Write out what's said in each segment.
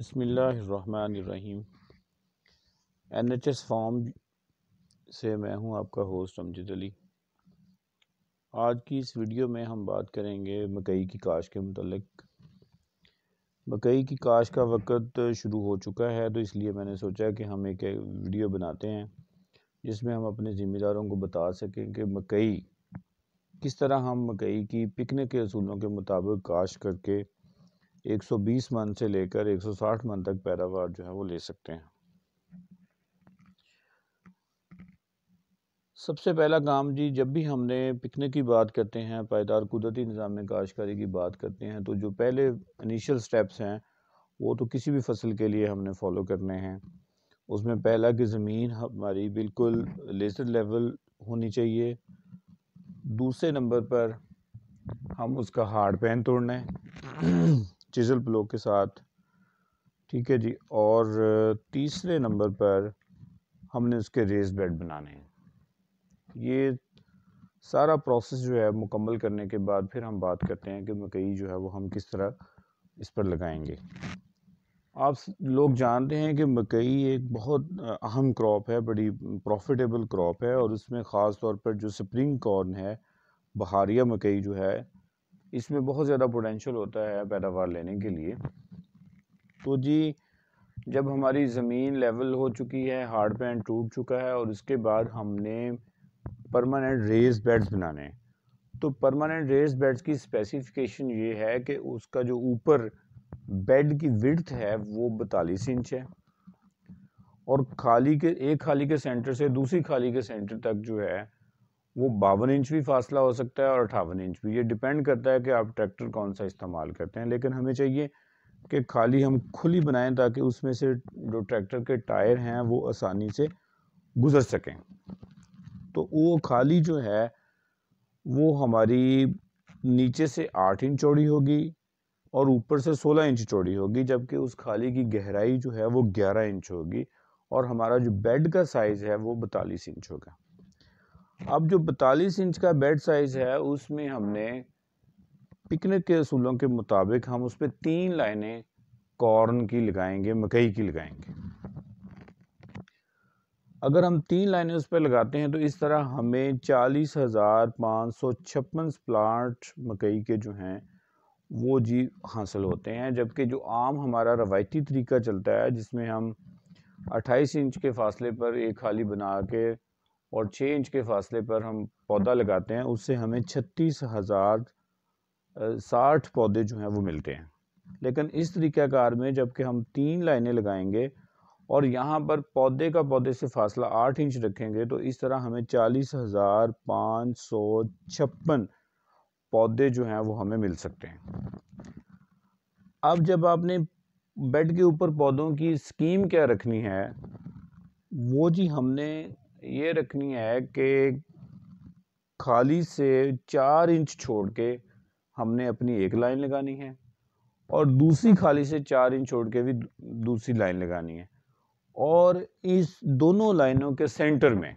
बिस्मिल्लाहिर्रहमानिर्रहीम। NHS farm से मैं हूं आपका होस्ट अमजद अली। आज की इस वीडियो में हम बात करेंगे मकई की काश के मुतल्लिक। मकई की काश का वक्त शुरू हो चुका है, तो इसलिए मैंने सोचा कि हम एक वीडियो बनाते हैं जिसमें हम अपने ज़िम्मेदारों को बता सकें कि मकई किस तरह हम मकई की पिकने के असूलों के मुताबिक काश करके 120 मन से लेकर 160 मन तक पैदावार जो है वो ले सकते हैं। सबसे पहला काम जी, जब भी हमने पिकने की बात करते हैं, पायदार कुदरती निज़ाम में काश्तकारी की बात करते हैं, तो जो पहले इनिशियल स्टेप्स हैं वो तो किसी भी फसल के लिए हमने फॉलो करने हैं। उसमें पहला कि ज़मीन हमारी बिल्कुल लेज़र लेवल होनी चाहिए। दूसरे नंबर पर हम उसका हार्ड पैन तोड़ना है चिजल प्लो के साथ, ठीक है जी। और तीसरे नंबर पर हमने उसके रेस बेड बनाने हैं। ये सारा प्रोसेस जो है मुकम्मल करने के बाद फिर हम बात करते हैं कि मकई जो है वो हम किस तरह इस पर लगाएंगे। आप लोग जानते हैं कि मकई एक बहुत अहम क्रॉप है, बड़ी प्रॉफिटेबल क्रॉप है, और उसमें ख़ास तौर पर जो स्प्रिंग कॉर्न है, बहारिया मकई जो है, इसमें बहुत ज़्यादा पोटेंशियल होता है पैदावार लेने के लिए। तो जी, जब हमारी ज़मीन लेवल हो चुकी है, हार्ड पैन टूट चुका है, और उसके बाद हमने परमानेंट रेस बेड्स बनाने हैं। तो परमानेंट रेस बेड्स की स्पेसिफिकेशन ये है कि उसका जो ऊपर बेड की विड्थ है वो 42 इंच है, और एक खाली के सेंटर से दूसरी खाली के सेंटर तक जो है वो 52 इंच भी फासला हो सकता है और 58 इंच भी। ये डिपेंड करता है कि आप ट्रैक्टर कौन सा इस्तेमाल करते हैं, लेकिन हमें चाहिए कि खाली हम खुली बनाएं ताकि उसमें से जो ट्रैक्टर के टायर हैं वो आसानी से गुजर सकें। तो वो खाली जो है वो हमारी नीचे से 8 इंच चौड़ी होगी और ऊपर से 16 इंच चौड़ी होगी, जबकि उस खाली की गहराई जो है वो 11 इंच होगी, और हमारा जो बेड का साइज़ है वो 42 इंच होगा। अब जो 42 इंच का बेड साइज़ है उसमें हमने पिकनिक के असूलों के मुताबिक हम उस पर 3 लाइनें कॉर्न की लगाएंगे, मकई की लगाएंगे। अगर हम 3 लाइनें उस पर लगाते हैं तो इस तरह हमें 40,556 प्लांट मकई के जो हैं वो जी हासिल होते हैं। जबकि जो आम हमारा रवायती तरीका चलता है जिसमें हम 28 इंच के फासले पर एक खाली बना के और 6 इंच के फासले पर हम पौधा लगाते हैं, उससे हमें 36,060 पौधे जो हैं वो मिलते हैं। लेकिन इस तरीक़ाकार में जबकि हम 3 लाइनें लगाएंगे और यहाँ पर पौधे का पौधे से फासला 8 इंच रखेंगे, तो इस तरह हमें 40,556 पौधे जो हैं वो हमें मिल सकते हैं। अब जब आपने बेड के ऊपर पौधों की स्कीम क्या रखनी है, वो जी हमने ये रखनी है कि खाली से 4 इंच छोड़ के हमने अपनी एक लाइन लगानी है, और दूसरी खाली से 4 इंच छोड़ के भी दूसरी लाइन लगानी है, और इस दोनों लाइनों के सेंटर में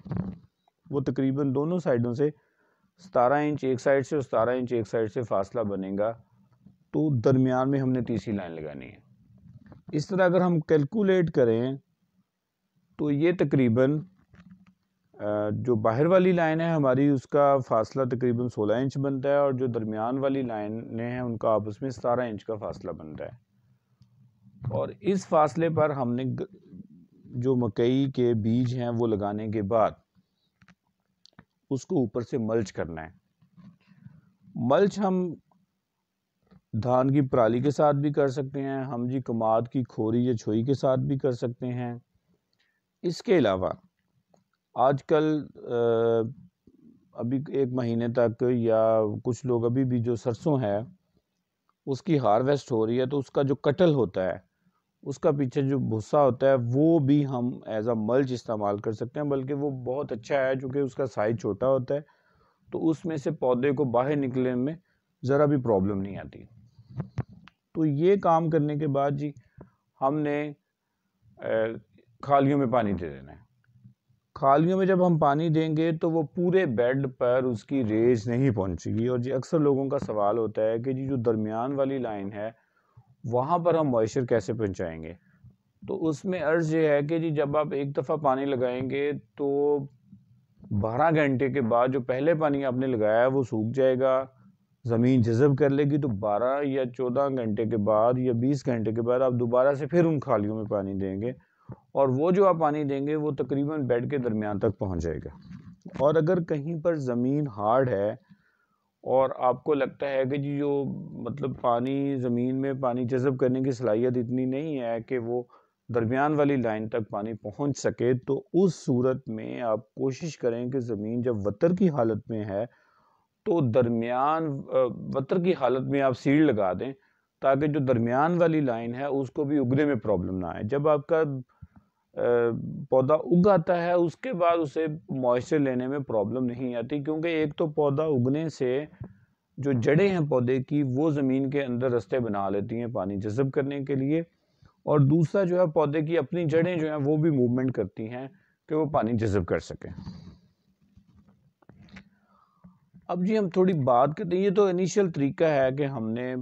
वो तकरीबन दोनों साइडों से 17 इंच एक साइड से और 17 इंच एक साइड से फासला बनेगा, तो दरमियान में हमने तीसरी लाइन लगानी है। इस तरह अगर हम कैलकुलेट करें तो ये तकरीबन जो बाहर वाली लाइन है हमारी उसका फासला तकरीबन 16 इंच बनता है, और जो दरमियान वाली लाइनें हैं उनका आपस में 17 इंच का फासला बनता है। और इस फासले पर हमने जो मकई के बीज हैं वो लगाने के बाद उसको ऊपर से मल्च करना है। मल्च हम धान की पराली के साथ भी कर सकते हैं, हम जी कमाद की खोरी या छोई के साथ भी कर सकते हैं। इसके अलावा आजकल अभी 1 महीने तक या कुछ लोग अभी भी जो सरसों है उसकी हार्वेस्ट हो रही है, तो उसका जो कटल होता है उसका पीछे जो भूसा होता है वो भी हम एज अ मल्च इस्तेमाल कर सकते हैं। बल्कि वो बहुत अच्छा है क्योंकि उसका साइज छोटा होता है, तो उसमें से पौधे को बाहर निकलने में ज़रा भी प्रॉब्लम नहीं आती। तो ये काम करने के बाद जी हमने खालियों में पानी दे देना है। खालियों में जब हम पानी देंगे तो वो पूरे बेड पर उसकी रेज नहीं पहुंचेगी। और जी अक्सर लोगों का सवाल होता है कि जी जो दरमियान वाली लाइन है वहाँ पर हम मॉइस्चर कैसे पहुँचाएंगे? तो उसमें अर्ज़ ये है कि जी जब आप एक दफ़ा पानी लगाएंगे तो 12 घंटे के बाद जो पहले पानी आपने लगाया है वो सूख जाएगा, ज़मीन जज़ब कर लेगी, तो 12 या 14 घंटे के बाद या 20 घंटे के बाद आप दोबारा से फिर उन खालियों में पानी देंगे और वो जो आप पानी देंगे वो तकरीबन बेड के दरमियान तक पहुंच जाएगा। और अगर कहीं पर ज़मीन हार्ड है और आपको लगता है कि जी जो मतलब पानी ज़मीन में पानी जज़ब करने की सलाहियत इतनी नहीं है कि वो दरमियान वाली लाइन तक पानी पहुंच सके, तो उस सूरत में आप कोशिश करें कि ज़मीन जब वतर की हालत में है तो वतर की हालत में आप सीड लगा दें, ताकि जो दरमियान वाली लाइन है उसको भी उगने में प्रॉब्लम ना आए। जब आपका पौधा उग आता है उसके बाद उसे मॉइस्चर लेने में प्रॉब्लम नहीं आती, क्योंकि एक तो पौधा उगने से जो जड़ें हैं पौधे की वो ज़मीन के अंदर रास्ते बना लेती हैं पानी जज़ब करने के लिए, और दूसरा जो है पौधे की अपनी जड़ें जो हैं वो भी मूवमेंट करती हैं कि वो पानी जज़ब कर सकें। अब जी हम थोड़ी बात करते हैं, ये तो इनिशियल तरीका है कि हमने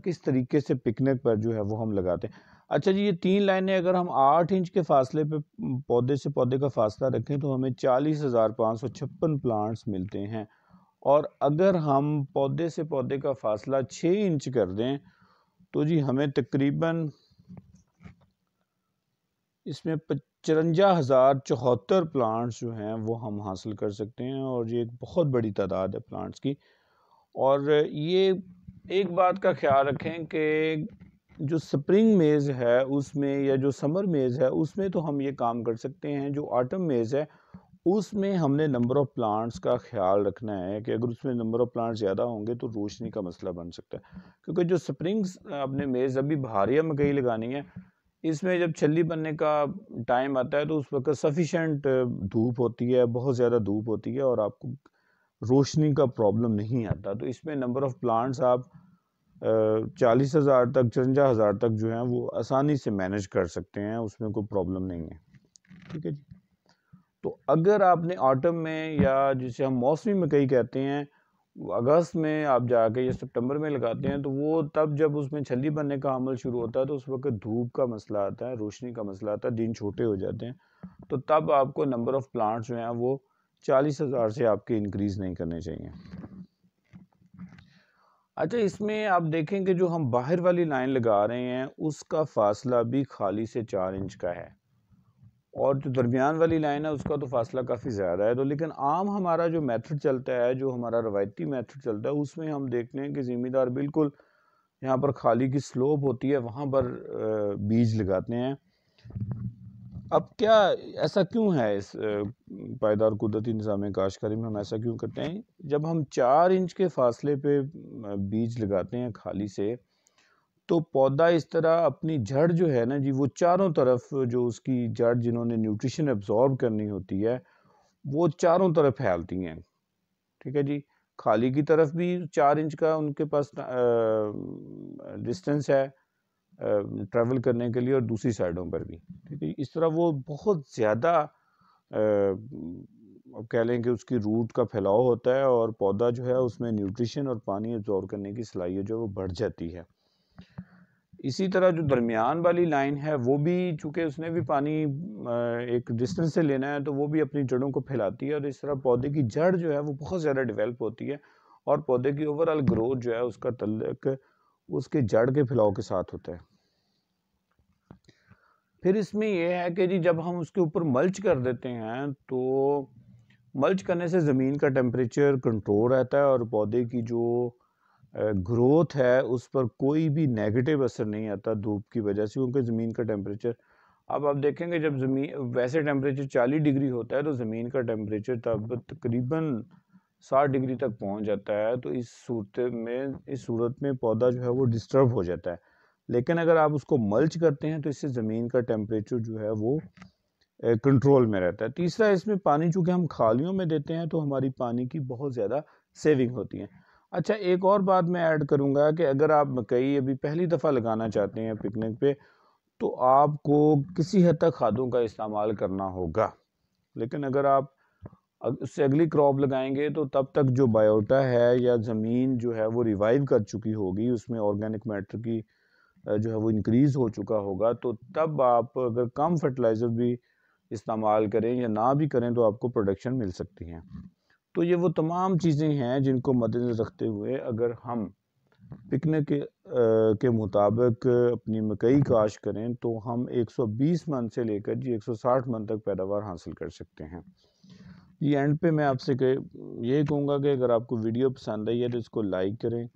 किस तरीके से पिकनिक पर जो है वो हम लगाते हैं। अच्छा जी, ये 3 लाइनें अगर हम 8 इंच के फासले पे पौधे से पौधे का फासला रखें तो हमें 40,556 प्लांट्स मिलते हैं, और अगर हम पौधे से पौधे का फासला 6 इंच कर दें तो जी हमें तकरीबन इसमें 54,074 प्लांट्स जो हैं वो हम हासिल कर सकते हैं, और ये एक बहुत बड़ी तादाद है प्लांट्स की। और ये एक बात का ख्याल रखें कि जो स्प्रिंग मेज़ है उसमें या जो समर मेज़ है उसमें तो हम ये काम कर सकते हैं, जो ऑटम मेज़ है उसमें हमने नंबर ऑफ़ प्लांट्स का ख्याल रखना है कि अगर उसमें नंबर ऑफ़ प्लांट्स ज़्यादा होंगे तो रोशनी का मसला बन सकता है। क्योंकि जो स्प्रिंग्स आपने मेज़ अभी भारिया मकई लगानी है, इसमें जब छल्ली बनने का टाइम आता है तो उस वक़्त सफिशिएंट धूप होती है, बहुत ज़्यादा धूप होती है और आपको रोशनी का प्रॉब्लम नहीं आता। तो इसमें नंबर ऑफ़ प्लांट्स आप 40,000 तक 54,000 तक जो है वो आसानी से मैनेज कर सकते हैं, उसमें कोई प्रॉब्लम नहीं है। ठीक है जी। तो अगर आपने ऑटम में, या जिसे हम मौसमी मकई कहते हैं, अगस्त में आप जाके या सितंबर में लगाते हैं, तो वो तब जब उसमें छल्ली बनने का अमल शुरू होता है तो उस वक्त धूप का मसला आता है, रोशनी का मसला आता है, दिन छोटे हो जाते हैं, तो तब आपको नंबर ऑफ़ प्लांट्स जो हैं वो 40,000 से आपके इंक्रीज़ नहीं करने चाहिए। अच्छा, इसमें आप देखें कि जो हम बाहर वाली लाइन लगा रहे हैं उसका फासला भी खाली से 4 इंच का है, और जो दरमियान वाली लाइन है उसका तो फासला काफ़ी ज़्यादा है। तो लेकिन आम हमारा जो मेथड चलता है, जो हमारा रवायती मेथड चलता है, उसमें हम देखते हैं कि ज़मींदार बिल्कुल यहाँ पर खाली की स्लोप होती है वहाँ पर बीज लगाते हैं। अब क्या ऐसा क्यों है इस पायदार कुदरती निज़ाम काश्तकारी में हम ऐसा क्यों करते हैं? जब हम 4 इंच के फासले पे बीज लगाते हैं खाली से, तो पौधा इस तरह अपनी जड़ जो है ना जी, वो चारों तरफ जो उसकी जड़ जिन्होंने न्यूट्रिशन एब्जॉर्ब करनी होती है वो चारों तरफ फैलती हैं। ठीक है जी। खाली की तरफ भी 4 इंच का उनके पास डिस्टेंस है ट्रैवल करने के लिए, और दूसरी साइडों पर भी। ठीक है, इस तरह वो बहुत ज़्यादा कह लें कि उसकी रूट का फैलाव होता है, और पौधा जो है उसमें न्यूट्रिशन और पानी एब्जॉर्ब करने की सलाहियत जो है वो बढ़ जाती है। इसी तरह जो दरमियान वाली लाइन है वो भी, चूंकि उसने भी पानी एक डिस्टेंस से लेना है, तो वो भी अपनी जड़ों को फैलाती है, और इस तरह पौधे की जड़ जो है वो बहुत ज़्यादा डेवलप होती है, और पौधे की ओवरऑल ग्रोथ जो है उसका तल्लुक उसके जड़ के फैलाव के साथ होता है। फिर इसमें यह है कि जी जब हम उसके ऊपर मल्च कर देते हैं तो मल्च करने से ज़मीन का टेम्परेचर कंट्रोल रहता है, और पौधे की जो ग्रोथ है उस पर कोई भी नेगेटिव असर नहीं आता धूप की वजह से, क्योंकि ज़मीन का टेम्परेचर, अब आप देखेंगे जब ज़मीन वैसे टेम्परेचर 40 डिग्री होता है तो ज़मीन का टेम्परेचर तब तकरीबन 60 डिग्री तक पहुंच जाता है। तो इस सूरत में पौधा जो है वो डिस्टर्ब हो जाता है। लेकिन अगर आप उसको मल्च करते हैं तो इससे ज़मीन का टेम्परेचर जो है वो कंट्रोल में रहता है। तीसरा, इसमें पानी चूँकि हम खालियों में देते हैं तो हमारी पानी की बहुत ज़्यादा सेविंग होती है। अच्छा, एक और बात मैं ऐड करूँगा कि अगर आप मकई अभी पहली दफ़ा लगाना चाहते हैं पिकनिक पे, तो आपको किसी हद तक खादों का इस्तेमाल करना होगा। लेकिन अगर आप उससे अगली क्रॉप लगाएँगे तो तब तक जो बायोटा है या ज़मीन जो है वो रिवाइव कर चुकी होगी, उसमें ऑर्गेनिक मैटर की जो है वो इंक्रीज़ हो चुका होगा, तो तब आप अगर कम फर्टिलाइज़र भी इस्तेमाल करें या ना भी करें तो आपको प्रोडक्शन मिल सकती हैं। तो ये वो तमाम चीज़ें हैं जिनको मद्देनज़र रखते हुए अगर हम पिकनिक के मुताबिक अपनी मकई काश करें तो हम 120 मन से लेकर जी 160 मन तक पैदावार हासिल कर सकते हैं। ये एंड पे मैं आपसे ये कहूँगा कि अगर आपको वीडियो पसंद आई है तो इसको लाइक करें,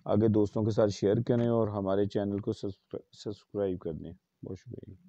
आगे दोस्तों के साथ शेयर करें और हमारे चैनल को सब्सक्राइब कर दें। बहुत शुक्रिया।